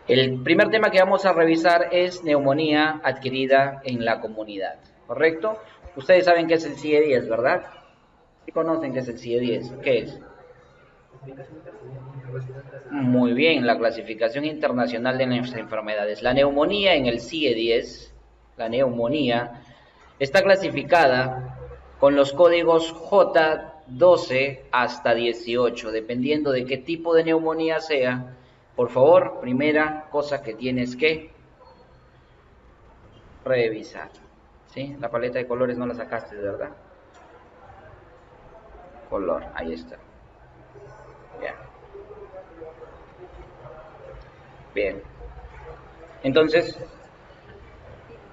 El primer tema que vamos a revisar es neumonía adquirida en la comunidad, ¿correcto? Ustedes saben qué es el CIE-10, ¿verdad? ¿Sí conocen qué es el CIE-10? ¿Qué es? Muy bien, la clasificación internacional de las enfermedades. La neumonía en el CIE-10, la neumonía, está clasificada con los códigos J12 hasta 18, dependiendo de qué tipo de neumonía sea. Por favor, primera cosa que tienes que revisar. ¿Sí? La paleta de colores no la sacaste, ¿verdad? Color, ahí está. Ya. Bien. Entonces,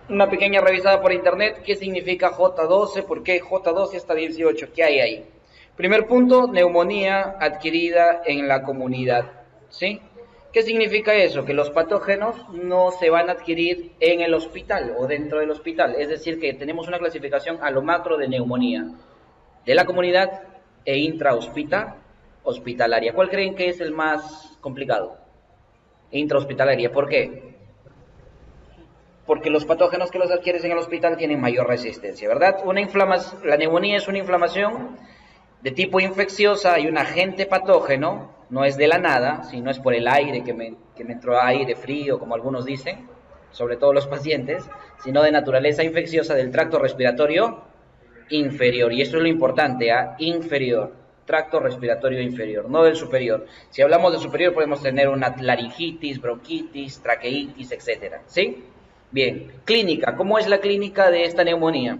una pequeña revisada por internet, ¿qué significa J12? ¿Por qué J12 hasta 18? ¿Qué hay ahí? Primer punto, neumonía adquirida en la comunidad, ¿sí? ¿Qué significa eso? Que los patógenos no se van a adquirir en el hospital o dentro del hospital, es decir, que tenemos una clasificación a lo macro de neumonía de la comunidad e intrahospitalaria. ¿Cuál creen que es el más complicado? Intrahospitalaria, ¿por qué? Porque los patógenos que los adquieres en el hospital tienen mayor resistencia, ¿verdad? La neumonía es una inflamación de tipo infecciosa, hay un agente patógeno, no es de la nada, sino es por el aire que me entró aire frío, como algunos dicen, sobre todo los pacientes, sino de naturaleza infecciosa del tracto respiratorio inferior, y esto es lo importante, inferior, tracto respiratorio inferior, no del superior. Si hablamos del superior podemos tener una laringitis, bronquitis, traqueitis, etcétera, ¿sí? Bien, clínica, ¿cómo es la clínica de esta neumonía?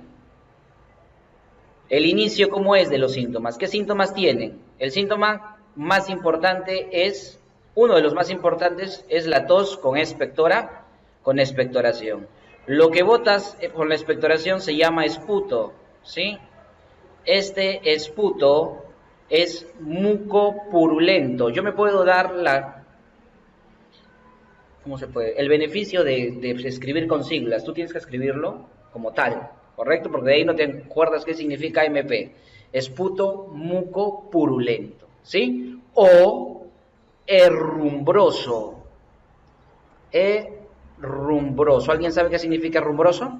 El inicio, ¿cómo es de los síntomas? ¿Qué síntomas tienen? El síntoma más importante es, uno de los más importantes es la tos con expectoración. Lo que botas con la expectoración se llama esputo, ¿sí? Este esputo es mucopurulento. Yo me puedo dar ¿cómo se puede? El beneficio de escribir con siglas. Tú tienes que escribirlo como tal, ¿correcto? Porque de ahí no te acuerdas qué significa MP. Esputo mucopurulento, ¿sí? O herrumbroso. Herrumbroso. ¿Alguien sabe qué significa herrumbroso?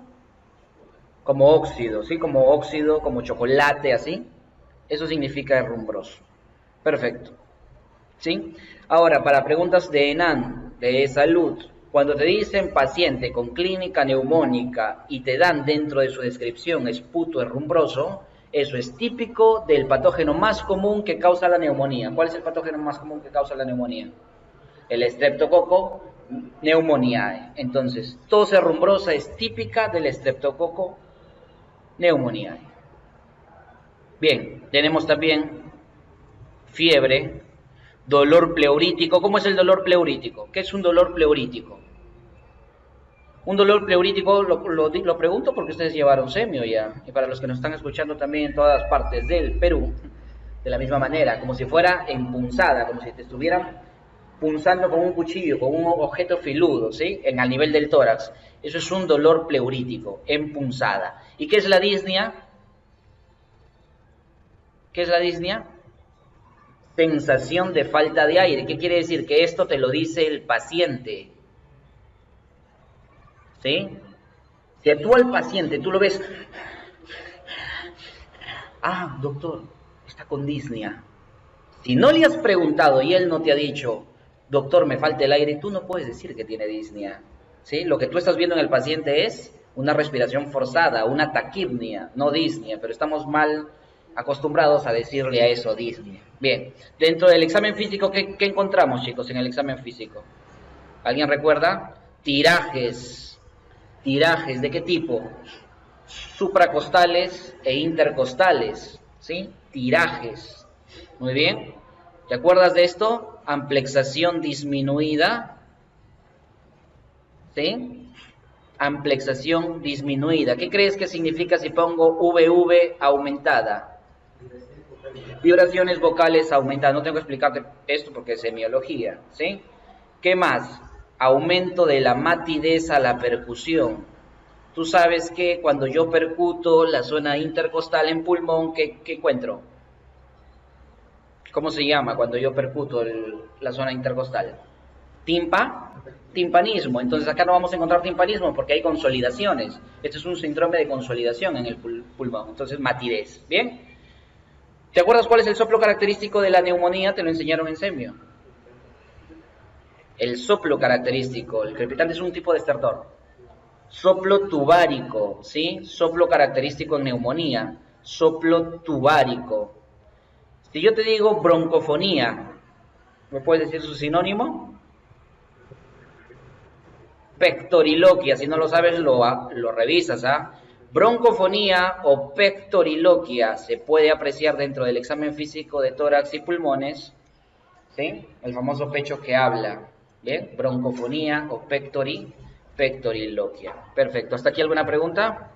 Como óxido, ¿sí? Como óxido, como chocolate, así. Eso significa herrumbroso. Perfecto. ¿Sí? Ahora, para preguntas de ENAN, de salud, cuando te dicen paciente con clínica neumónica y te dan dentro de su descripción esputo herrumbroso, eso es típico del patógeno más común que causa la neumonía. ¿Cuál es el patógeno más común que causa la neumonía? El Streptococo pneumoniae. Entonces, tos herrumbrosa es típica del Streptococo pneumoniae. Bien, tenemos también fiebre, dolor pleurítico. ¿Cómo es el dolor pleurítico? ¿Qué es un dolor pleurítico? Un dolor pleurítico, lo pregunto porque ustedes llevaron semio ya, y para los que nos están escuchando también en todas partes del Perú, de la misma manera, como si fuera empunzada, como si te estuvieran punzando con un cuchillo, con un objeto filudo, ¿sí? Al nivel del tórax. Eso es un dolor pleurítico, empunzada. ¿Y qué es la disnea? ¿Qué es la disnea? Sensación de falta de aire. ¿Qué quiere decir? Que esto te lo dice el paciente, ¿sí? Si tú al paciente, tú lo ves, doctor, está con disnea. Si no le has preguntado y él no te ha dicho, doctor, me falta el aire, tú no puedes decir que tiene disnea, ¿sí? Lo que tú estás viendo en el paciente es una respiración forzada, una taquipnea, no disnea, pero estamos mal acostumbrados a decirle a eso disnea. Bien, dentro del examen físico, ¿qué encontramos, chicos, en el examen físico? ¿Alguien recuerda? Tirajes. ¿Tirajes de qué tipo? Supracostales e intercostales, ¿sí? Tirajes. Muy bien. ¿Te acuerdas de esto? Amplexación disminuida, ¿sí? Amplexación disminuida. ¿Qué crees que significa si pongo VV aumentada? Vibraciones vocales aumentadas. No tengo que explicarte esto porque es semiología, ¿sí? ¿Qué más? Aumento de la matidez a la percusión. Tú sabes que cuando yo percuto la zona intercostal en pulmón, ¿qué encuentro? ¿Cómo se llama cuando yo percuto la zona intercostal? Timpanismo. Entonces acá no vamos a encontrar timpanismo porque hay consolidaciones. Este es un síndrome de consolidación en el pulmón. Entonces, matidez. ¿Bien? ¿Te acuerdas cuál es el soplo característico de la neumonía? Te lo enseñaron en semio. El soplo característico. El crepitante es un tipo de estertor. Soplo tubárico, ¿sí? Soplo característico en neumonía. Soplo tubárico. Si yo te digo broncofonía, ¿me puedes decir su sinónimo? Pectoriloquia, si no lo sabes lo revisas, ¿ah? Broncofonía o pectoriloquia se puede apreciar dentro del examen físico de tórax y pulmones, ¿sí? El famoso pecho que habla, ¿bien? Broncofonía o pectoriloquia. Perfecto, ¿hasta aquí alguna pregunta?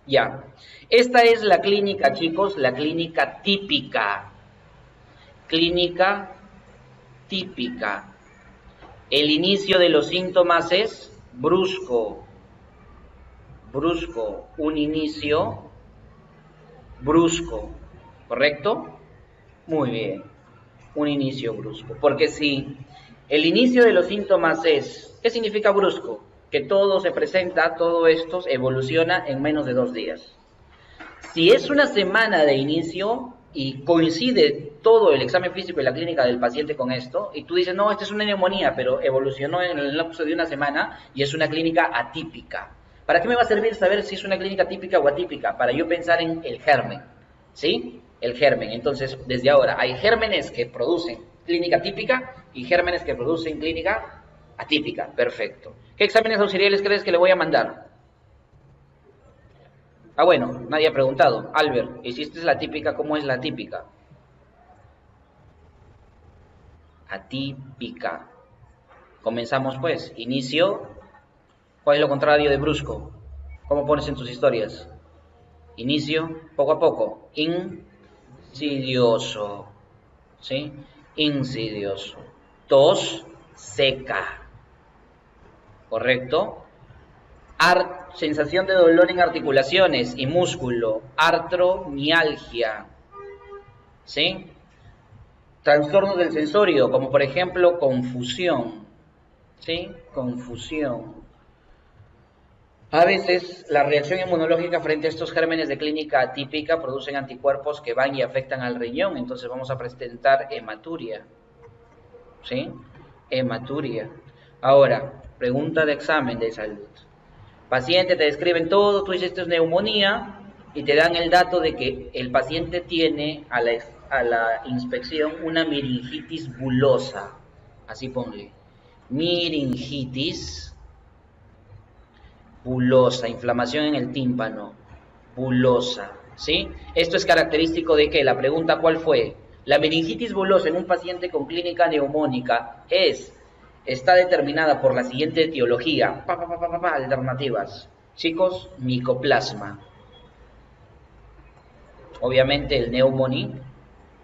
Ya. Esta es la clínica, chicos, la clínica típica. Clínica típica. El inicio de los síntomas es brusco, un inicio brusco, ¿correcto? Muy bien, un inicio brusco, porque si el inicio de los síntomas es, ¿qué significa brusco? Que todo se presenta, todo esto evoluciona en menos de 2 días. Si es una semana de inicio y coincide todo el examen físico y la clínica del paciente con esto, y tú dices, no, esta es una neumonía, pero evolucionó en el lapso de una semana y es una clínica atípica. ¿Para qué me va a servir saber si es una clínica típica o atípica? Para yo pensar en el germen, ¿sí? El germen. Entonces, desde ahora, hay gérmenes que producen clínica típica y gérmenes que producen clínica atípica. Perfecto. ¿Qué exámenes auxiliares crees que le voy a mandar? Ah, bueno, nadie ha preguntado. Albert, ¿hiciste la típica? ¿Cómo es la típica? Atípica. Comenzamos pues. Inicio. ¿Cuál es lo contrario de brusco? ¿Cómo pones en tus historias? Inicio, poco a poco. Insidioso. ¿Sí? Insidioso. Tos seca. ¿Correcto? Sensación de dolor en articulaciones y músculo, artromialgia, ¿sí? Trastornos del sensorio, como por ejemplo confusión, ¿sí? Confusión. A veces la reacción inmunológica frente a estos gérmenes de clínica atípica producen anticuerpos que van y afectan al riñón, entonces vamos a presentar hematuria, ¿sí? Hematuria. Ahora, pregunta de examen de salud. Paciente, te describen todo, tú dices esto es neumonía y te dan el dato de que el paciente tiene a la inspección una meningitis bulosa. Así ponle. Meningitis bulosa, inflamación en el tímpano, bulosa, ¿sí? Esto es característico de que la pregunta ¿cuál fue? La meningitis bulosa en un paciente con clínica neumónica está determinada por la siguiente etiología. Alternativas. Chicos, micoplasma. Obviamente el neumonía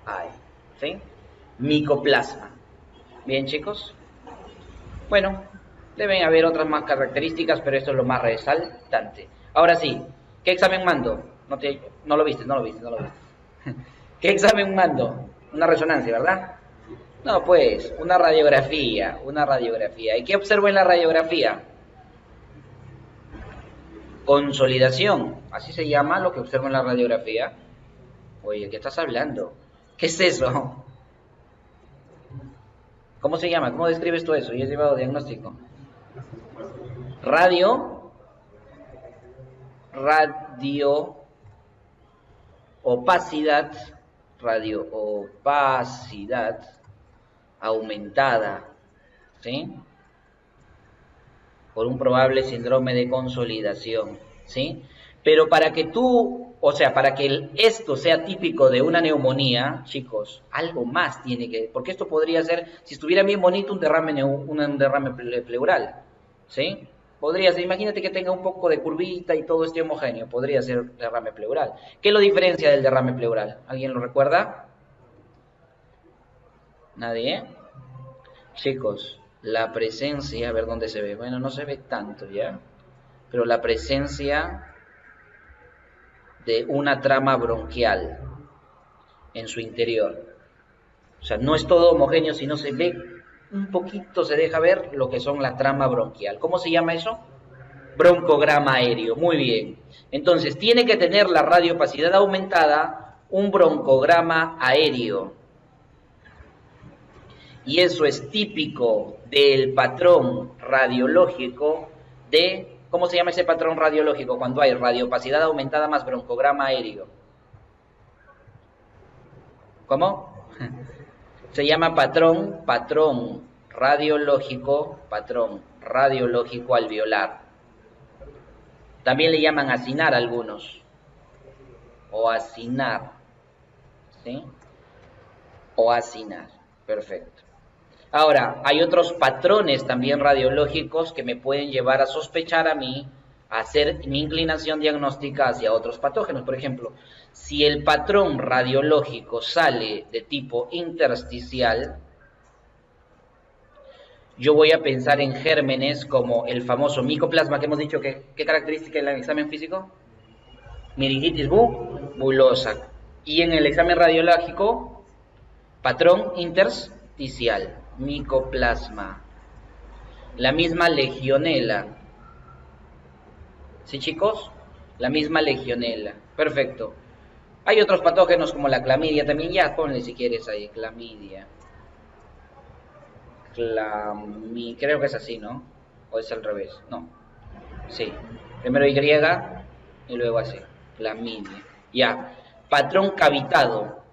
hay, ¿sí? Micoplasma. Bien, chicos. Bueno, deben haber otras más características, pero esto es lo más resaltante. Ahora sí, ¿qué examen mando? No lo viste. ¿Qué examen mando? Una resonancia, ¿verdad? No, pues, una radiografía. ¿Y qué observo en la radiografía? Consolidación, así se llama lo que observo en la radiografía. Oye, ¿qué estás hablando? ¿Qué es eso? ¿Cómo se llama? ¿Cómo describes tú eso? ¿Y has llevado diagnóstico? Radio opacidad aumentada, ¿sí? Por un probable síndrome de consolidación, ¿sí? Pero para que esto sea típico de una neumonía, chicos, algo más tiene que, porque esto podría ser, si estuviera bien bonito, un derrame pleural, ¿sí? Podría ser, imagínate que tenga un poco de curvita y todo esté homogéneo, podría ser derrame pleural. ¿Qué lo diferencia del derrame pleural? ¿Alguien lo recuerda? ¿Nadie? Chicos, la presencia, a ver dónde se ve, bueno, no se ve tanto, ¿ya? Pero la presencia de una trama bronquial en su interior. O sea, no es todo homogéneo, sino se ve un poquito se deja ver lo que son la trama bronquial. ¿Cómo se llama eso? Broncograma aéreo. Muy bien. Entonces, tiene que tener la radiopacidad aumentada un broncograma aéreo. Y eso es típico del patrón radiológico de... ¿Cómo se llama ese patrón radiológico cuando hay radiopacidad aumentada más broncograma aéreo? ¿Cómo? Se llama patrón radiológico alveolar. También le llaman acinar algunos, o acinar, ¿sí? O acinar, perfecto. Ahora, hay otros patrones también radiológicos que me pueden llevar a sospechar a mí, a hacer mi inclinación diagnóstica hacia otros patógenos. Por ejemplo, si el patrón radiológico sale de tipo intersticial, yo voy a pensar en gérmenes como el famoso micoplasma que hemos dicho que, ¿qué característica en el examen físico? Meningitis bulosa. Y en el examen radiológico, patrón intersticial, micoplasma. La misma legionela. ¿Sí, chicos? La misma legionela. Perfecto. Hay otros patógenos como la clamidia también. Ya, ponle si quieres ahí, clamidia. Creo que es así, ¿no? ¿O es al revés? No. Sí. Primero Y y luego así. Clamidia. Ya. Patrón cavitado.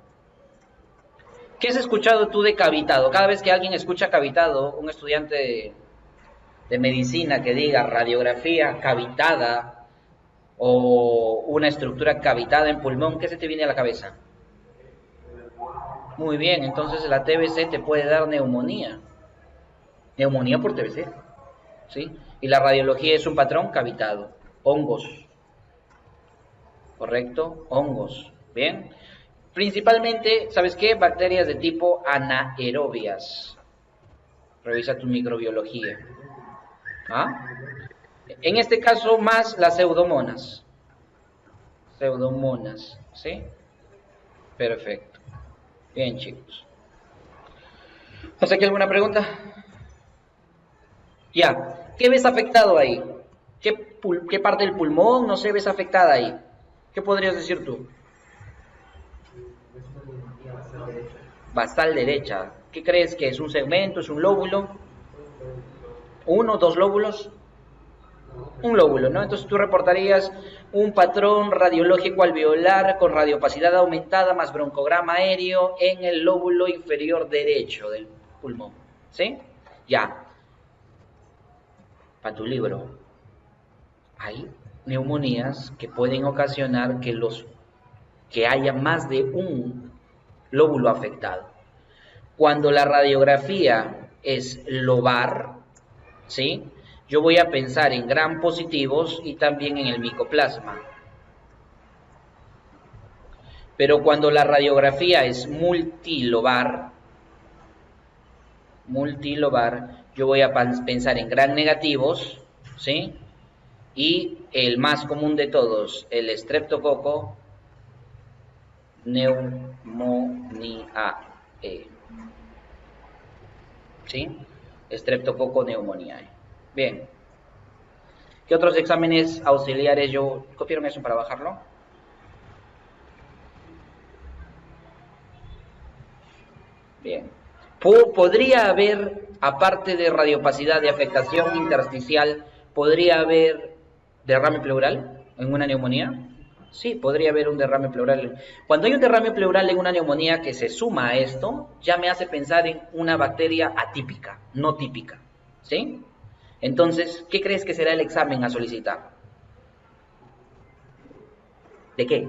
¿Qué has escuchado tú de cavitado? Cada vez que alguien escucha cavitado, un estudiante de medicina que diga radiografía cavitada o una estructura cavitada en pulmón, ¿qué se te viene a la cabeza? Muy bien, entonces la TBC te puede dar neumonía. Neumonía por TBC, ¿sí? Y la radiología es un patrón cavitado. Hongos, ¿correcto? Hongos, ¿bien? Principalmente, ¿sabes qué? Bacterias de tipo anaerobias. Revisa tu microbiología. ¿Ah? En este caso, más las pseudomonas. Pseudomonas, ¿sí? Perfecto. Bien, chicos. ¿Hasta aquí alguna pregunta? Ya. ¿Qué ves afectado ahí? ¿Qué parte del pulmón, no sé, ves afectada ahí? ¿Qué podrías decir tú? Basal derecha. ¿Qué crees que es? ¿Un segmento? ¿Es un lóbulo? ¿Uno? ¿Dos lóbulos? Un lóbulo, ¿no? Entonces tú reportarías un patrón radiológico alveolar con radiopacidad aumentada más broncograma aéreo en el lóbulo inferior derecho del pulmón. ¿Sí? Ya. Para tu libro. Hay neumonías que pueden ocasionar que haya más de un lóbulo afectado. Cuando la radiografía es lobar, ¿sí? Yo voy a pensar en gram positivos y también en el micoplasma. Pero cuando la radiografía es multilobar, yo voy a pensar en gram negativos, ¿sí? Y el más común de todos, el estreptococo pneumoniae. ¿Sí? Estreptococo pneumoniae. Bien. ¿Qué otros exámenes auxiliares copiaron eso para bajarlo? Bien. ¿Podría haber, aparte de radiopacidad de afectación intersticial, podría haber derrame pleural en una neumonía? Sí, podría haber un derrame pleural. Cuando hay un derrame pleural en una neumonía que se suma a esto, ya me hace pensar en una bacteria atípica, no típica. ¿Sí? Entonces, ¿qué crees que será el examen a solicitar? ¿De qué?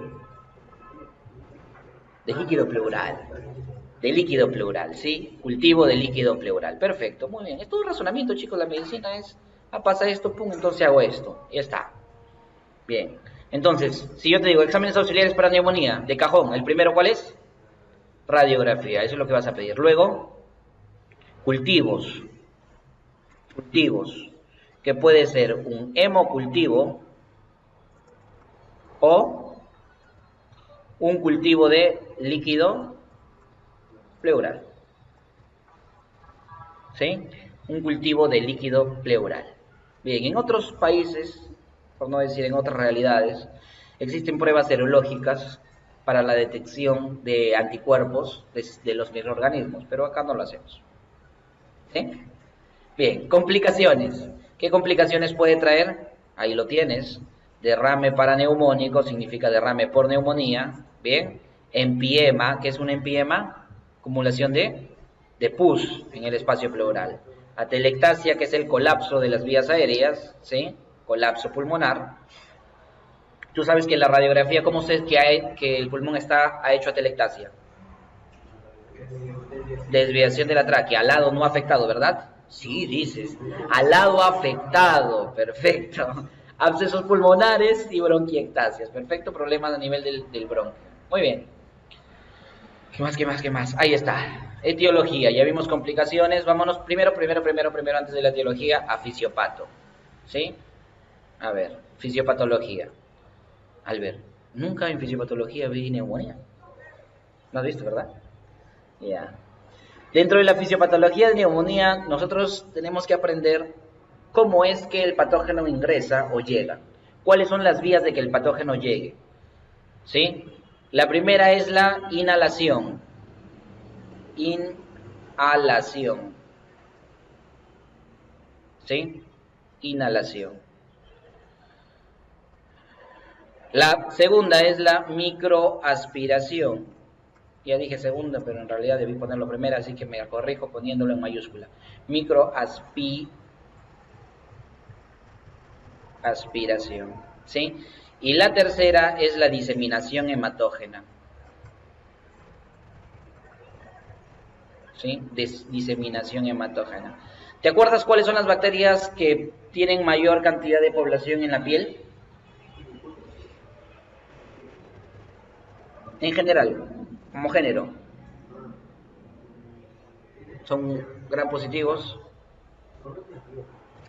De líquido pleural. De líquido pleural, ¿sí? Cultivo de líquido pleural. Perfecto, muy bien. Es todo un razonamiento, chicos. La medicina es, pasa esto, pum, entonces hago esto. Ya está. Bien. Entonces, si yo te digo exámenes auxiliares para neumonía, de cajón, ¿el primero cuál es? Radiografía, eso es lo que vas a pedir. Luego, cultivos. Cultivos, que puede ser un hemocultivo o un cultivo de líquido pleural. ¿sí? Un cultivo de líquido pleural. Bien, en otros países, por no decir en otras realidades, existen pruebas serológicas para la detección de anticuerpos de los microorganismos, pero acá no lo hacemos. ¿Sí? Bien, complicaciones. ¿Qué complicaciones puede traer? Ahí lo tienes. Derrame paraneumónico significa derrame por neumonía. Bien. Empiema, ¿qué es un empiema? Acumulación de pus en el espacio pleural. Atelectasia, que es el colapso de las vías aéreas, ¿sí? Colapso pulmonar. Tú sabes que en la radiografía, ¿cómo sé que el pulmón ha hecho atelectasia? Desviación de la tráquea, al lado no afectado, ¿verdad? Sí, dices. Al lado afectado, perfecto. Abscesos pulmonares y bronquiectasias, perfecto, problemas a nivel del bronquio. Muy bien. ¿Qué más? Ahí está. Etiología, ya vimos complicaciones. Vámonos primero, antes de la etiología, a fisiopato. ¿Sí? A ver, fisiopatología. Albert, nunca en fisiopatología vi neumonía. ¿No has visto, verdad? Ya. Dentro de la fisiopatología de neumonía, nosotros tenemos que aprender cómo es que el patógeno ingresa o llega. ¿Cuáles son las vías de que el patógeno llegue? ¿Sí? La primera es la inhalación. Inhalación. ¿Sí? Inhalación. La segunda es la microaspiración. Ya dije segunda, pero en realidad debí ponerlo primera, así que me corrijo poniéndolo en mayúscula. Microaspiración, ¿sí? Y la tercera es la diseminación hematógena, ¿sí? Diseminación hematógena. ¿Te acuerdas cuáles son las bacterias que tienen mayor cantidad de población en la piel? En general, como género, son gram positivos,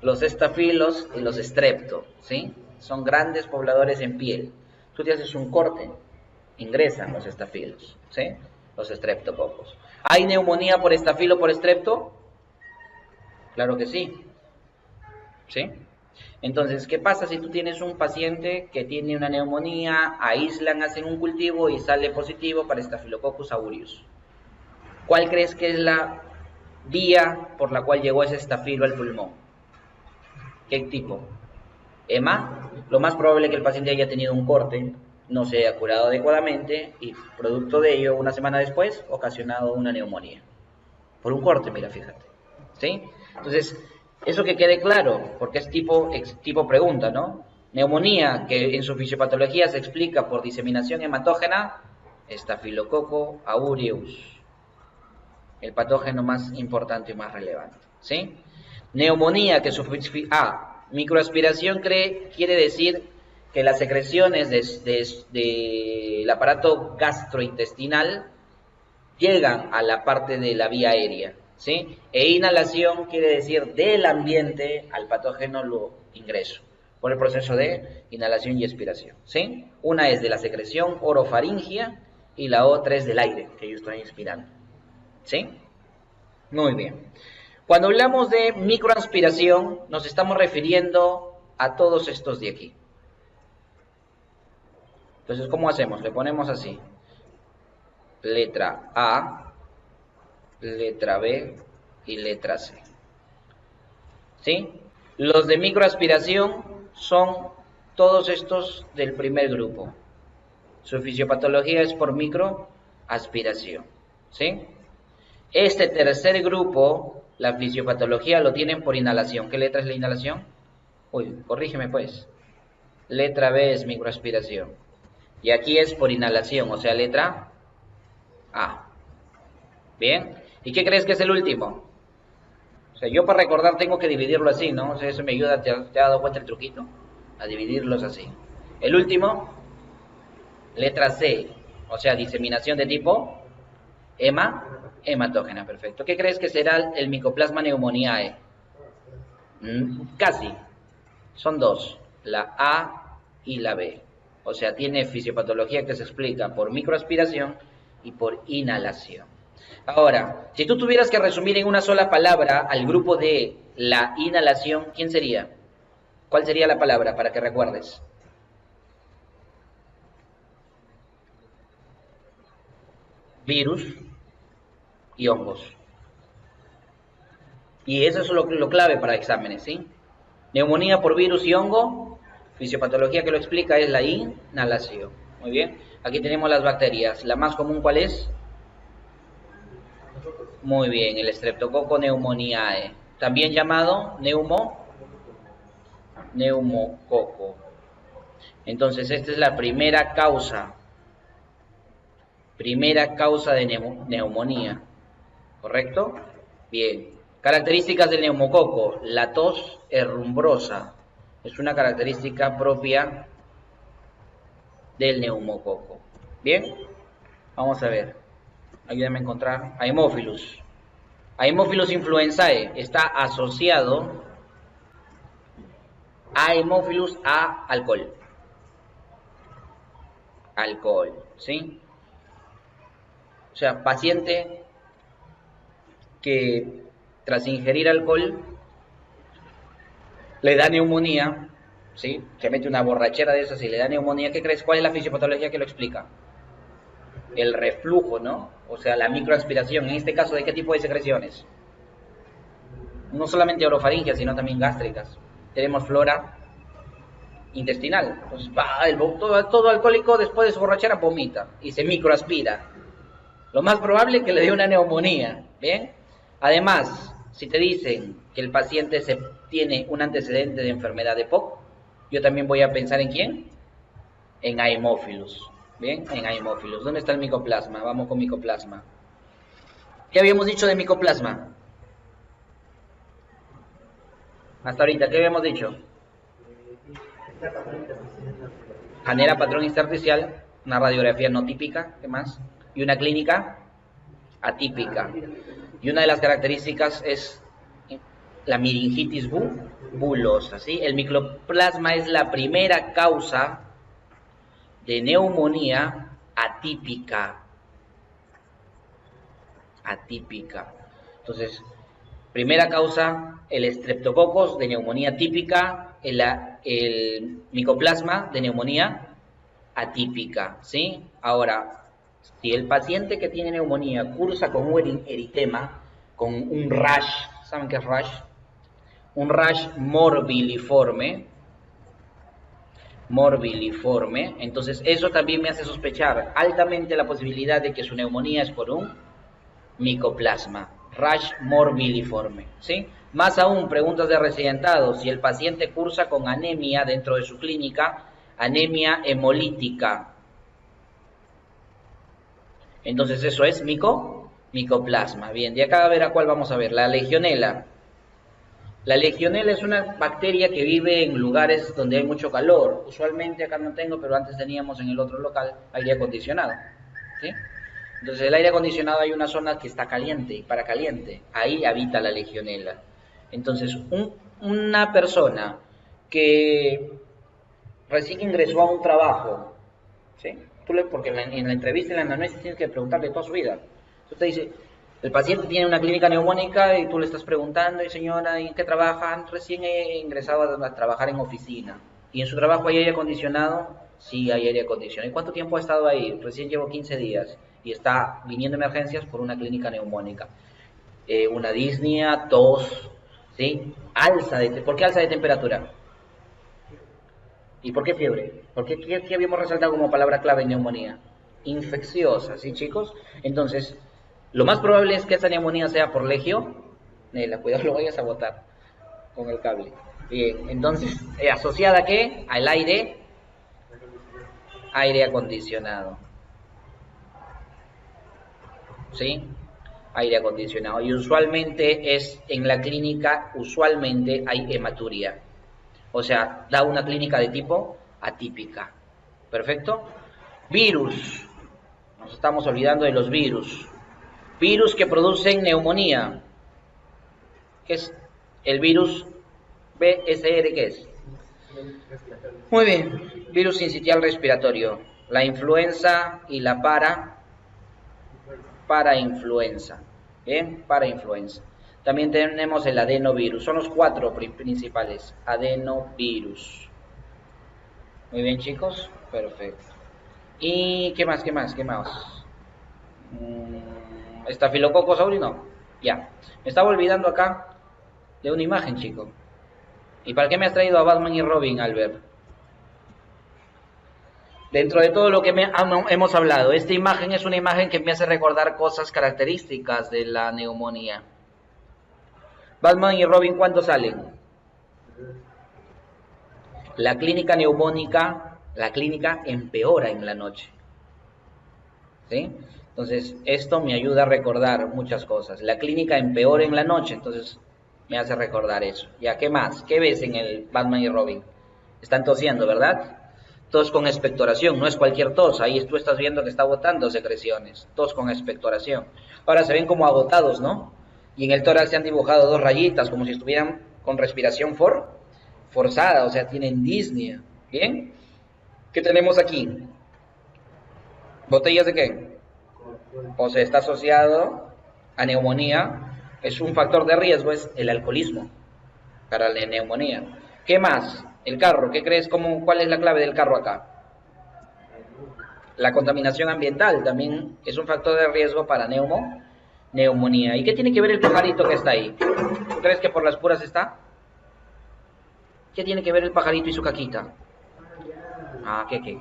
los estafilos y los estrepto, ¿sí? Son grandes pobladores en piel. Tú te haces un corte, ingresan los estafilos, ¿sí? Los estreptococos. ¿Hay neumonía por estafilo por estrepto? Claro que sí, ¿sí? Entonces, ¿qué pasa si tú tienes un paciente que tiene una neumonía, aíslan, hacen un cultivo y sale positivo para Staphylococcus aureus? ¿Cuál crees que es la vía por la cual llegó ese estafilo al pulmón? ¿Qué tipo? EMA. Lo más probable es que el paciente haya tenido un corte, no se haya curado adecuadamente y producto de ello, una semana después, ocasionado una neumonía. Por un corte, mira, fíjate. ¿Sí? Entonces, eso que quede claro, porque es tipo pregunta, ¿no? Neumonía, que en su fisiopatología se explica por diseminación hematógena, Staphylococcus aureus, el patógeno más importante y más relevante, ¿sí? Neumonía, que su microaspiración quiere decir que las secreciones del aparato gastrointestinal llegan a la parte de la vía aérea, ¿sí? E inhalación quiere decir del ambiente al patógeno lo ingreso, por el proceso de inhalación y expiración, ¿sí? Una es de la secreción orofaringia y la otra es del aire que yo estoy inspirando, ¿sí? Muy bien. Cuando hablamos de microaspiración, nos estamos refiriendo a todos estos de aquí. Entonces, ¿cómo hacemos? Le ponemos así. Letra A, letra B y letra C. ¿Sí? Los de microaspiración son todos estos del primer grupo. Su fisiopatología es por microaspiración. ¿Sí? Este tercer grupo, la fisiopatología lo tienen por inhalación. ¿Qué letra es la inhalación? Uy, corrígeme pues. Letra B es microaspiración. Y aquí es por inhalación, o sea, letra A. ¿Bien? ¿Y qué crees que es el último? O sea, yo para recordar tengo que dividirlo así, ¿no? O sea, eso me ayuda, ¿te has dado cuenta el truquito? A dividirlos así. El último, letra C, o sea, diseminación de tipo hematógena, perfecto. ¿Qué crees que será el Mycoplasma pneumoniae? Casi. Son dos, la A y la B. O sea, tiene fisiopatología que se explica por microaspiración y por inhalación. Ahora, si tú tuvieras que resumir en una sola palabra al grupo de la inhalación, ¿quién sería? ¿Cuál sería la palabra para que recuerdes? Virus y hongos. Y eso es lo clave para exámenes, ¿sí? Neumonía por virus y hongo, fisiopatología que lo explica es la inhalación. Muy bien, aquí tenemos las bacterias. ¿La más común cuál es? Muy bien, el Streptococcus pneumoniae, también llamado neumococo. Entonces, esta es la primera causa de neumonía, ¿correcto? Bien. Características del neumococo. La tos herrumbrosa. Es una característica propia del neumococo. Bien. Vamos a ver. Ayúdame a encontrar. Haemophilus. Haemophilus influenzae está asociado a Haemophilus a alcohol. Alcohol, ¿sí? O sea, paciente que tras ingerir alcohol le da neumonía, ¿sí? Se mete una borrachera de esas y le da neumonía. ¿Qué crees? ¿Cuál es la fisiopatología que lo explica? El reflujo, ¿no? O sea, la microaspiración. En este caso, ¿de qué tipo de secreciones? No solamente orofaringias, sino también gástricas. Tenemos flora intestinal. Entonces, todo alcohólico después de su borrachera vomita y se microaspira. Lo más probable es que le dé una neumonía, ¿bien? Además, si te dicen que el paciente tiene un antecedente de enfermedad de POC, yo también voy a pensar ¿en quién? En Haemophilus, ¿bien? En Haemophilus. ¿Dónde está el micoplasma? Vamos con micoplasma. ¿Qué habíamos dicho de micoplasma? Hasta ahorita, ¿qué habíamos dicho? Genera patrón intersticial, una radiografía no típica, ¿qué más? Y una clínica atípica. Y una de las características es la meningitis bulosa, ¿sí? El micoplasma es la primera causa de neumonía atípica. Atípica. Entonces, primera causa, el Streptococcus de neumonía típica, el micoplasma de neumonía atípica, ¿sí? Ahora, si el paciente que tiene neumonía cursa con un eritema, con un rash, ¿saben qué es rash? Un rash morbiliforme, entonces eso también me hace sospechar altamente la posibilidad de que su neumonía es por un micoplasma, rash morbiliforme, ¿sí? Más aún, preguntas de residentado, si el paciente cursa con anemia dentro de su clínica, anemia hemolítica, entonces eso es micoplasma. Bien, de acá a ver a cuál vamos a ver, la legionela. La legionela es una bacteria que vive en lugares donde hay mucho calor. Usualmente acá no tengo, pero antes teníamos en el otro local aire acondicionado, ¿sí? Entonces el aire acondicionado hay una zona que está caliente y para caliente, ahí habita la legionela. Entonces una persona que recién ingresó a un trabajo, ¿sí? Porque en la entrevista, en la anamnesis tienes que preguntarle toda su vida. Entonces te dice, el paciente tiene una clínica neumónica y tú le estás preguntando, y señora, ¿y en qué trabajan? Recién he ingresado a trabajar en oficina. ¿Y en su trabajo hay aire acondicionado? Sí, hay aire acondicionado. ¿Y cuánto tiempo ha estado ahí? Recién llevo 15 días y está viniendo emergencias por una clínica neumónica. Una disnea, tos, ¿sí? ¿Por qué alza de temperatura? ¿Y por qué fiebre? Porque ¿qué habíamos resaltado como palabra clave en neumonía? Infecciosa, ¿sí, chicos? Entonces, lo más probable es que esa neumonía sea por legio. Nela, cuidado, lo vayas a botar con el cable. Bien, entonces, ¿asociada a qué? Al aire acondicionado. ¿Sí? Aire acondicionado. Y usualmente en la clínica, usualmente hay hematuria. O sea, da una clínica de tipo atípica. ¿Perfecto? Virus. Nos estamos olvidando de los virus. Virus que producen neumonía. ¿Qué es el virus BSR? ¿Qué es? Muy bien. Virus sincitial respiratorio. La influenza y la para influenza. Bien, para influenza. También tenemos el adenovirus. Son los 4 principales. Adenovirus. Muy bien, chicos. Perfecto. ¿Y qué más? ¿Estafilococos aureus? No. Ya. Me estaba olvidando acá de una imagen, chico. ¿Y para qué me has traído a Batman y Robin, Albert? Dentro de todo lo que hemos hablado, esta imagen es una imagen que me hace recordar cosas características de la neumonía. Batman y Robin, ¿cuándo salen? La clínica neumónica, la clínica empeora en la noche. ¿Sí? Entonces, esto me ayuda a recordar muchas cosas. La clínica empeora en la noche, entonces me hace recordar eso. Ya, ¿qué más? ¿Qué ves en el Batman y Robin? Están tosiendo, ¿verdad? Tos con expectoración, no es cualquier tos. Ahí tú estás viendo que está botando secreciones. Tos con expectoración. Ahora se ven como agotados, ¿no? Y en el tórax se han dibujado 2 rayitas, como si estuvieran con respiración forzada, o sea, tienen disnea. ¿Bien? ¿Qué tenemos aquí? ¿Botellas de qué? O sea, está asociado a neumonía. Es un factor de riesgo, es el alcoholismo para la neumonía. ¿Qué más? El carro, ¿qué crees? ¿Cuál es la clave del carro acá? La contaminación ambiental también es un factor de riesgo para neumonía. ¿Y qué tiene que ver el pajarito que está ahí? ¿Tú crees que por las puras está? ¿Qué tiene que ver el pajarito y su caquita? Ah, ¿qué?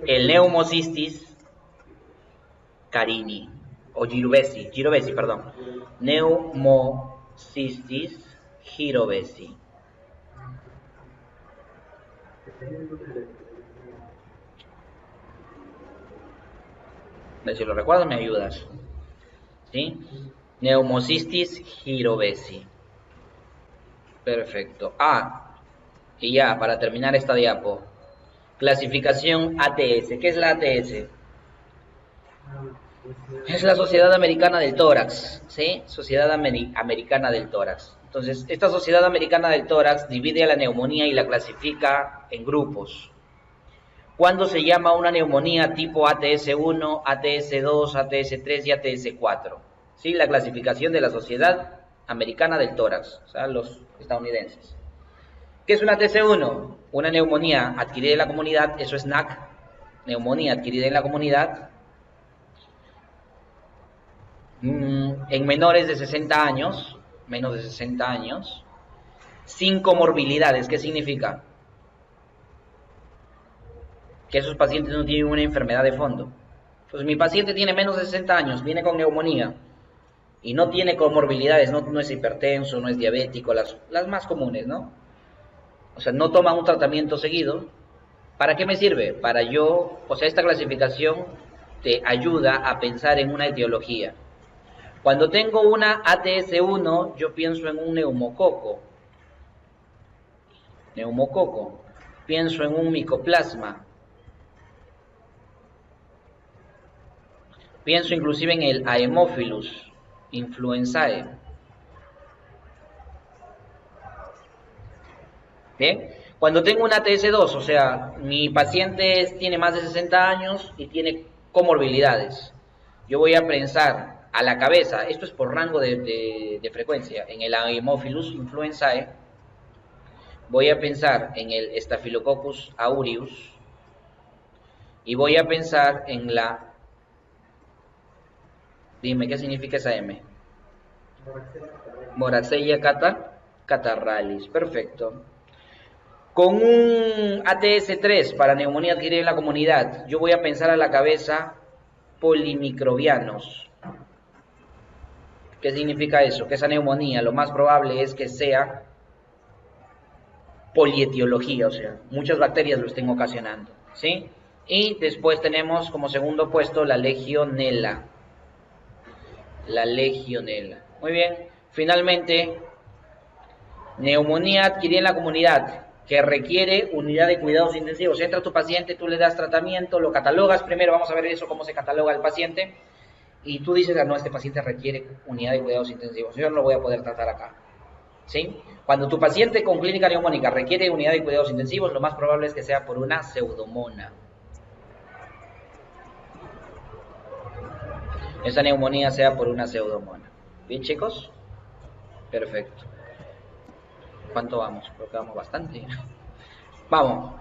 El Pneumocystis carini, o girovesi, perdón. Pneumocystis girovesi. Si lo recuerdas, me ayudas. ¿Sí? Pneumocystis girovesi. Perfecto. Y ya, para terminar esta diapo. Clasificación ATS. ¿Qué es la ATS? Es la Sociedad Americana del Tórax, ¿sí? Sociedad Americana del Tórax. Entonces, esta Sociedad Americana del Tórax divide a la neumonía y la clasifica en grupos. ¿Cuándo se llama una neumonía tipo ATS1, ATS2, ATS3 y ATS4? ¿Sí? La clasificación de la Sociedad Americana del Tórax, o sea, los estadounidenses. ¿Qué es una ATS1? Una neumonía adquirida en la comunidad, eso es NAC, neumonía adquirida en la comunidad, en menores de 60 años, menos de 60 años, sin comorbilidades. ¿Qué significa? Que esos pacientes no tienen una enfermedad de fondo. Entonces, mi paciente tiene menos de 60 años, viene con neumonía y no tiene comorbilidades, no es hipertenso, no es diabético, las más comunes, ¿no? O sea, no toma un tratamiento seguido. ¿Para qué me sirve? Esta clasificación te ayuda a pensar en una etiología. Cuando tengo una ATS1, yo pienso en un neumococo. Pienso en un micoplasma. Pienso inclusive en el Haemophilus influenzae. ¿Bien? Cuando tengo una ATS2, o sea, mi paciente tiene más de 60 años y tiene comorbilidades, yo voy a pensar a la cabeza, esto es por rango de frecuencia, en el Haemophilus influenzae, voy a pensar en el Staphylococcus aureus y voy a pensar en la... Dime, ¿qué significa esa M? Moraxella catarrhalis, perfecto. Con un ATS3 para neumonía adquirida en la comunidad, yo voy a pensar a la cabeza polimicrobianos. ¿Qué significa eso? Que esa neumonía lo más probable es que sea polietiología, o sea, muchas bacterias lo estén ocasionando, ¿sí? Y después tenemos como segundo puesto la legionela. Muy bien. Finalmente, neumonía adquirida en la comunidad que requiere unidad de cuidados intensivos. Entra tu paciente, tú le das tratamiento, lo catalogas primero, vamos a ver eso, cómo se cataloga el paciente, y tú dices, no, este paciente requiere unidad de cuidados intensivos, yo no lo voy a poder tratar acá, ¿sí? Cuando tu paciente con clínica neumónica requiere unidad de cuidados intensivos, lo más probable es que sea por una pseudomona. esa neumonía sea por una pseudomonas. ¿Bien, chicos? Perfecto. ¿Cuánto vamos? Creo que vamos bastante. Vamos.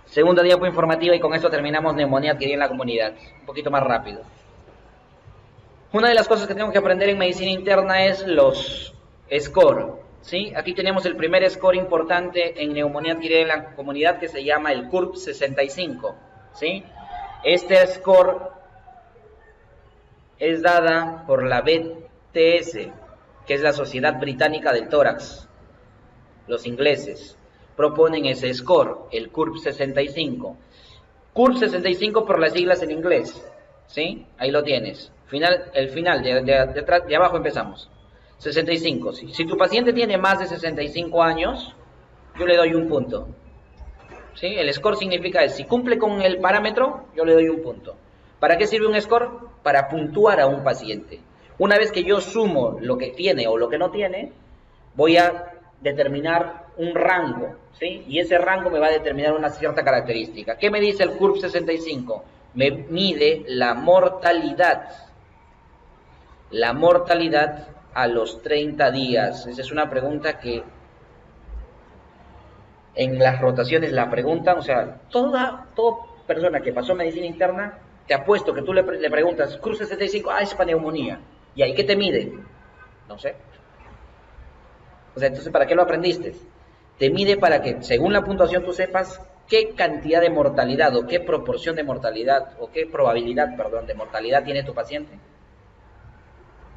Segunda diapo informativa y con esto terminamos neumonía adquirida en la comunidad. Un poquito más rápido. Una de las cosas que tenemos que aprender en medicina interna es los score. ¿Sí? Aquí tenemos el primer score importante en neumonía adquirida en la comunidad que se llama el CURP 65. ¿Sí? Este score es dada por la BTS, que es la Sociedad Británica del Tórax. Los ingleses proponen ese score, el CURP 65. CURP 65 por las siglas en inglés. ¿Sí? Ahí lo tienes. El final, de abajo empezamos. 65. Si tu paciente tiene más de 65 años, yo le doy un punto. ¿Sí? El score significa si cumple con el parámetro, yo le doy un punto. ¿Para qué sirve un score? Para puntuar a un paciente. Una vez que yo sumo lo que tiene o lo que no tiene, voy a determinar un rango, ¿sí? Y ese rango me va a determinar una cierta característica. ¿Qué me dice el CURP 65? Me mide la mortalidad. La mortalidad a los 30 días. Esa es una pregunta que en las rotaciones la preguntan, o sea, toda persona que pasó medicina interna, te apuesto que tú le preguntas, CURP 65, es para neumonía. ¿Y ahí qué te mide? No sé. O sea, entonces, ¿para qué lo aprendiste? Te mide para que, según la puntuación, tú sepas qué cantidad de mortalidad o qué proporción de mortalidad o qué probabilidad, perdón, de mortalidad tiene tu paciente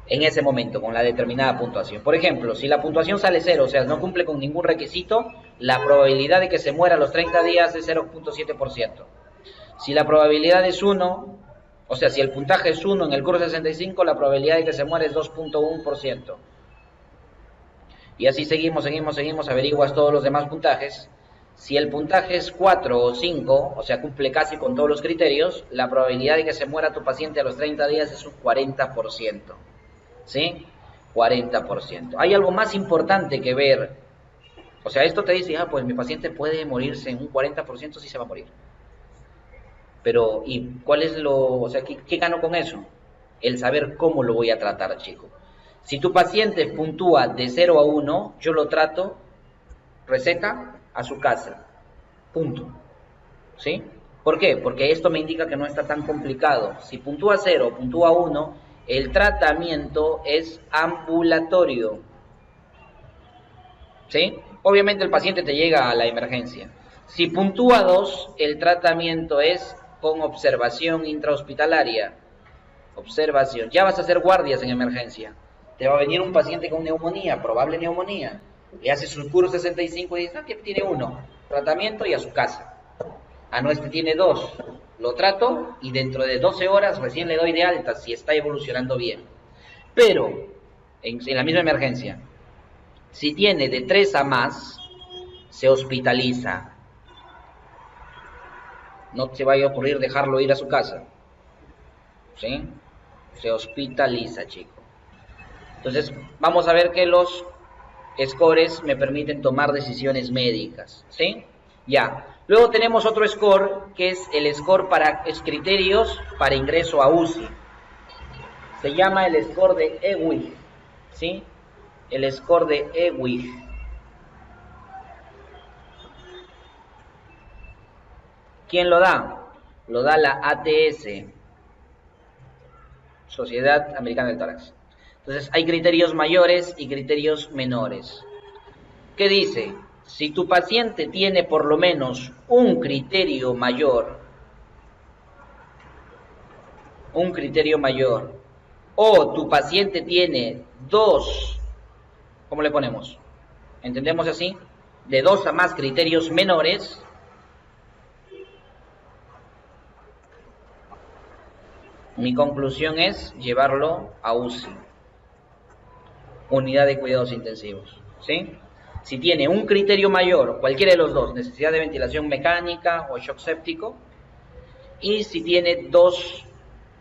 en ese momento con la determinada puntuación. Por ejemplo, si la puntuación sale 0, o sea, no cumple con ningún requisito, la probabilidad de que se muera a los 30 días es 0.7%. Si la probabilidad es 1, o sea, si el puntaje es 1 en el CURP 65, la probabilidad de que se muera es 2.1%. Y así seguimos, averiguas todos los demás puntajes. Si el puntaje es 4 o 5, o sea, cumple casi con todos los criterios, la probabilidad de que se muera tu paciente a los 30 días es un 40%. ¿Sí? 40%. Hay algo más importante que ver. O sea, esto te dice, pues mi paciente puede morirse en un 40%, sí se va a morir. Pero, ¿y cuál es o sea, qué gano con eso? El saber cómo lo voy a tratar, chico. Si tu paciente puntúa de 0 a 1, yo lo trato, receta, a su casa. Punto. ¿Sí? ¿Por qué? Porque esto me indica que no está tan complicado. Si puntúa 0, puntúa 1, el tratamiento es ambulatorio. ¿Sí? Obviamente el paciente te llega a la emergencia. Si puntúa 2, el tratamiento es con observación intrahospitalaria. Observación. Ya vas a hacer guardias en emergencia. Te va a venir un paciente con neumonía, probable neumonía. Le haces su CURP 65 y dices, que tiene 1. Tratamiento y a su casa. No, este tiene 2. Lo trato y dentro de 12 horas recién le doy de alta si está evolucionando bien. Pero, en la misma emergencia, si tiene de 3 a más, se hospitaliza. No se vaya a ocurrir dejarlo ir a su casa. ¿Sí? Se hospitaliza, chico. Entonces, vamos a ver que los scores me permiten tomar decisiones médicas. ¿Sí? Ya. Luego tenemos otro score, que es el score para criterios para ingreso a UCI. Se llama el score de Ewing. ¿Sí? El score de Ewing. ¿Quién lo da? Lo da la ATS, Sociedad Americana del Tórax. Entonces, hay criterios mayores y criterios menores. ¿Qué dice? Si tu paciente tiene por lo menos un criterio mayor, o tu paciente tiene 2, ¿cómo le ponemos? ¿Entendemos así? De 2 a más criterios menores, mi conclusión es llevarlo a UCI, unidad de cuidados intensivos, ¿sí? Si tiene un criterio mayor, cualquiera de los dos, necesidad de ventilación mecánica o shock séptico, y si tiene 2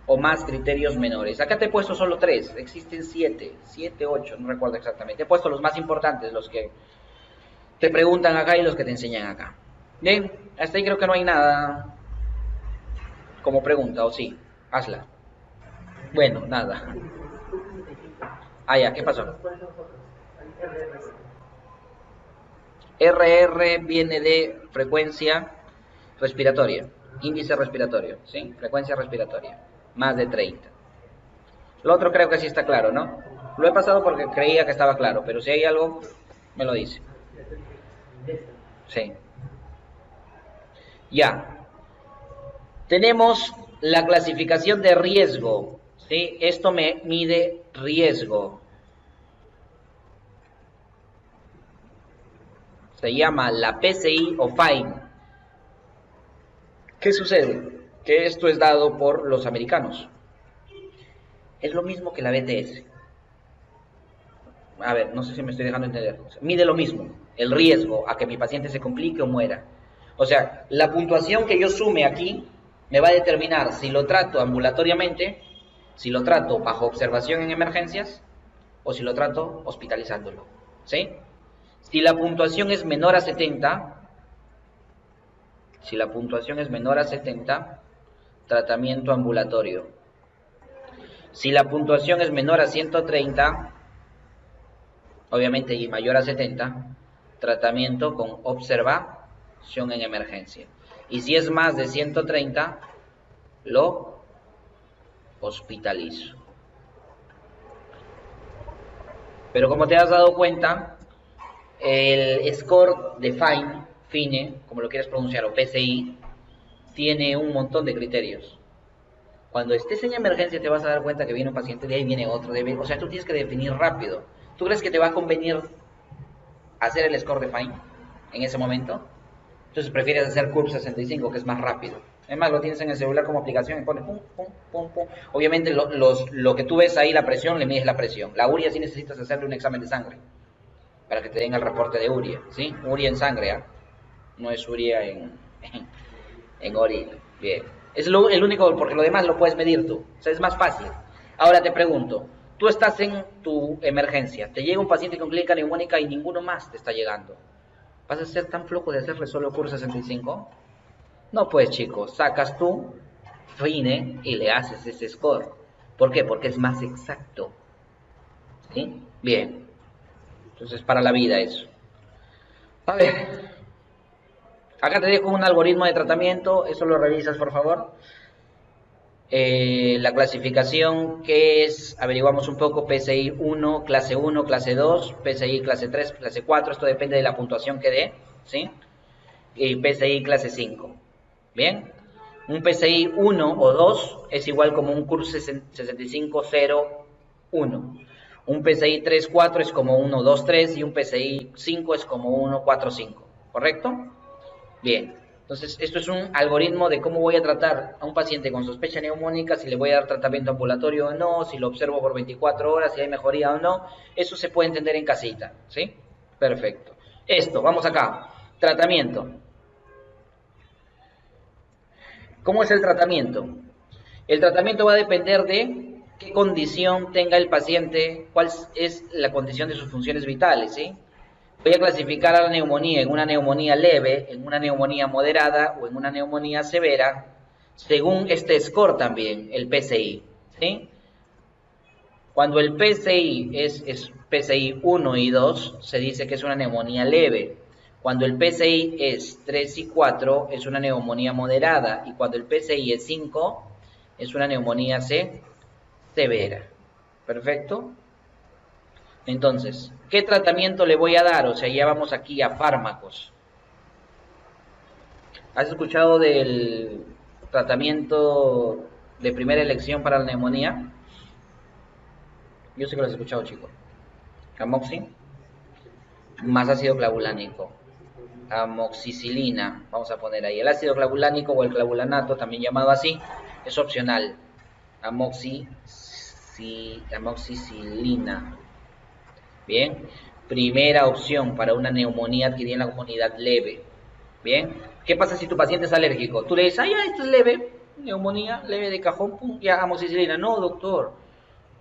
o más criterios menores. Acá te he puesto solo 3, existen 7, 8, no recuerdo exactamente. He puesto los más importantes, los que te preguntan acá y los que te enseñan acá. Bien, hasta ahí creo que no hay nada como pregunta, ¿o sí? Hazla. Bueno, nada. Ah, ya, ¿qué pasó? RR viene de frecuencia respiratoria, índice respiratorio, ¿sí? Frecuencia respiratoria, más de 30. Lo otro creo que sí está claro, ¿no? Lo he pasado porque creía que estaba claro, pero si hay algo, me lo dice. Sí. Ya. Tenemos la clasificación de riesgo, ¿sí? Esto me mide riesgo. Se llama la PCI o FINE. ¿Qué sucede? Que esto es dado por los americanos. Es lo mismo que la BTS. A ver, no sé si me estoy dejando entender. O sea, mide lo mismo, el riesgo a que mi paciente se complique o muera. O sea, la puntuación que yo sume aquí me va a determinar si lo trato ambulatoriamente, si lo trato bajo observación en emergencias o si lo trato hospitalizándolo. ¿Sí? Si la puntuación es menor a 70, si la puntuación es menor a 70, tratamiento ambulatorio. Si la puntuación es menor a 130, obviamente y mayor a 70, tratamiento con observación en emergencia. Y si es más de 130, lo hospitalizo. Pero como te has dado cuenta, el score de FINE, como lo quieras pronunciar, o PCI, tiene un montón de criterios. Cuando estés en emergencia te vas a dar cuenta que viene un paciente, de ahí viene otro, o sea, tú tienes que definir rápido. ¿Tú crees que te va a convenir hacer el score de FINE en ese momento? Entonces prefieres hacer CURB 65, que es más rápido. Además lo tienes en el celular como aplicación y pones pum, pum, pum, pum. Obviamente lo que tú ves ahí, la presión, le mides la presión. La urea sí necesitas hacerle un examen de sangre para que te den el reporte de urea, ¿sí? Urea en sangre, ¿eh? No es urea en orina. Bien. Es el único, porque lo demás lo puedes medir tú. O sea, es más fácil. Ahora te pregunto, tú estás en tu emergencia, te llega un paciente con clínica neumónica y ninguno más te está llegando. ¿Vas a ser tan flojo de hacerle solo CURB 65? No, pues chicos, sacas tú FINE y le haces ese score. ¿Por qué? Porque es más exacto. ¿Sí? Bien. Entonces, para la vida eso. A ver, acá te dejo un algoritmo de tratamiento, eso lo revisas por favor. La clasificación que es, averiguamos un poco, PCI 1, clase 2, PCI clase 3, clase 4, esto depende de la puntuación que dé, ¿sí? Y PCI clase 5. Bien, un PCI 1 o 2 es igual como un CURB 6501. Un PCI 3-4 es como 1-2-3 y un PCI 5 es como 1-4-5. ¿Correcto? Bien. Entonces, esto es un algoritmo de cómo voy a tratar a un paciente con sospecha neumónica, si le voy a dar tratamiento ambulatorio o no, si lo observo por 24 horas, si hay mejoría o no. Eso se puede entender en casita, ¿sí? Perfecto. Esto, vamos acá. Tratamiento. ¿Cómo es el tratamiento? El tratamiento va a depender de qué condición tenga el paciente, cuál es la condición de sus funciones vitales, ¿sí? Voy a clasificar a la neumonía en una neumonía leve, en una neumonía moderada o en una neumonía severa, según este score también, el PCI, ¿sí? Cuando el PCI es PCI 1 y 2, se dice que es una neumonía leve. Cuando el PCI es 3 y 4, es una neumonía moderada. Y cuando el PCI es 5, es una neumonía severa. ¿Perfecto? Entonces, ¿qué tratamiento le voy a dar? O sea, ya vamos aquí a fármacos. ¿Has escuchado del tratamiento de primera elección para la neumonía? Yo sí que lo he escuchado, chicos. Amoxi, más ácido clavulánico. Amoxicilina, vamos a poner ahí. El ácido clavulánico o el clavulanato, también llamado así, es opcional. Amoxicilina. Bien, primera opción para una neumonía adquirida en la comunidad leve. Bien, ¿qué pasa si tu paciente es alérgico? Tú le dices, ya, esto es leve, neumonía leve de cajón, pum, ya, amoxicilina. No, doctor,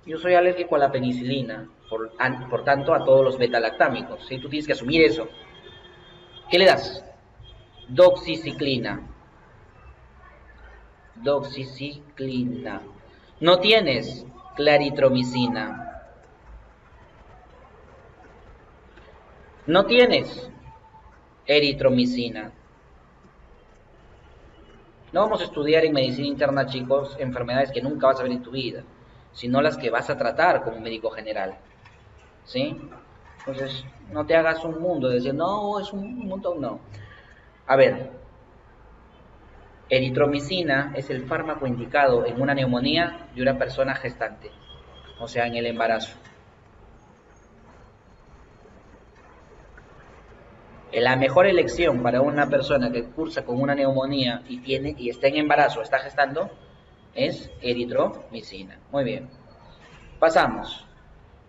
yo soy alérgico a la penicilina, por tanto a todos los betalactámicos, ¿sí? Tú tienes que asumir eso. ¿Qué le das? Doxiciclina. Doxiciclina. No tienes claritromicina. No tienes eritromicina. No vamos a estudiar en medicina interna, chicos, enfermedades que nunca vas a ver en tu vida, sino las que vas a tratar como médico general. ¿Sí? Entonces, no te hagas un mundo de decir, no, es un montón, no. A ver, eritromicina es el fármaco indicado en una neumonía de una persona gestante, o sea, en el embarazo. La mejor elección para una persona que cursa con una neumonía y está en embarazo, está gestando, es eritromicina. Muy bien. Pasamos.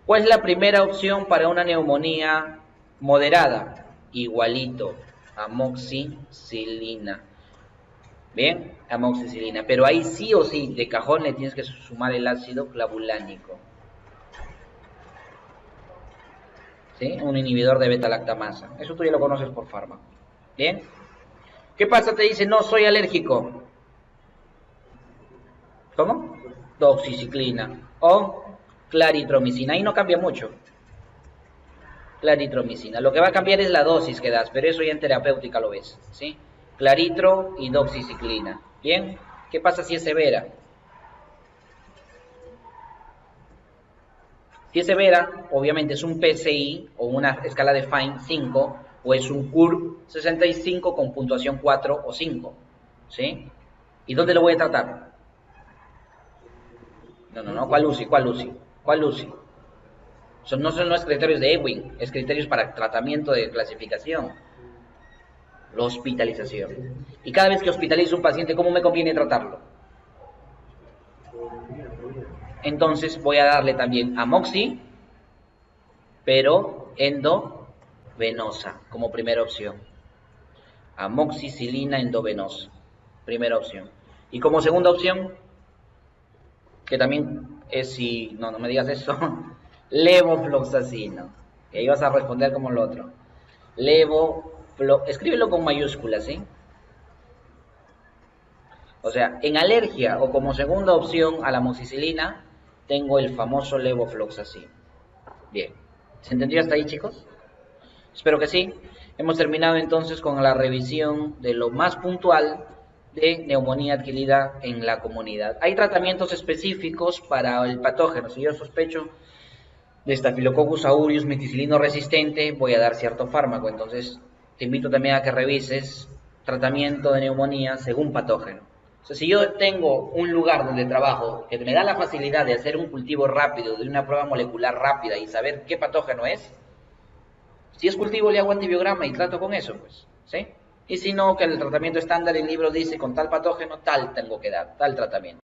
¿Cuál es la primera opción para una neumonía moderada? Igualito, amoxicilina. Bien, amoxicilina. Pero ahí sí o sí, de cajón le tienes que sumar el ácido clavulánico. ¿Sí? Un inhibidor de beta-lactamasa. Eso tú ya lo conoces por fármaco. ¿Bien? ¿Qué pasa? Te dice, no, soy alérgico. ¿Cómo? Doxiciclina o claritromicina. Ahí no cambia mucho. Claritromicina. Lo que va a cambiar es la dosis que das, pero eso ya en terapéutica lo ves. ¿Sí? Claritro y doxiciclina. ¿Bien? ¿Qué pasa si es severa? Si es severa, obviamente es un PCI o una escala de Fine 5 o es un CUR 65 con puntuación 4 o 5. ¿Sí? ¿Y dónde lo voy a tratar? No. ¿Cuál UCI? ¿Cuál UCI? ¿Cuál UCI? No son los criterios de Ewing, es criterios para tratamiento de clasificación. La hospitalización. Y cada vez que hospitalizo un paciente, ¿cómo me conviene tratarlo? Entonces voy a darle también amoxi, pero endovenosa, como primera opción. Amoxicilina endovenosa, primera opción. Y como segunda opción, que también es si, no me digas eso, levofloxacino, que ahí vas a responder como el otro. Escríbelo con mayúsculas, ¿sí? O sea, en alergia o como segunda opción a la amoxicilina, tengo el famoso levofloxacino. Bien, ¿se entendió hasta ahí, chicos? Espero que sí. Hemos terminado entonces con la revisión de lo más puntual de neumonía adquirida en la comunidad. Hay tratamientos específicos para el patógeno. Si yo sospecho de Staphylococcus aureus meticilino resistente, voy a dar cierto fármaco. Entonces, te invito también a que revises tratamiento de neumonía según patógeno. O sea, si yo tengo un lugar donde trabajo que me da la facilidad de hacer un cultivo rápido, de una prueba molecular rápida y saber qué patógeno es, si es cultivo le hago antibiograma y trato con eso, pues, ¿sí? Y si no, que el tratamiento estándar, el libro dice con tal patógeno, tal tengo que dar, tal tratamiento.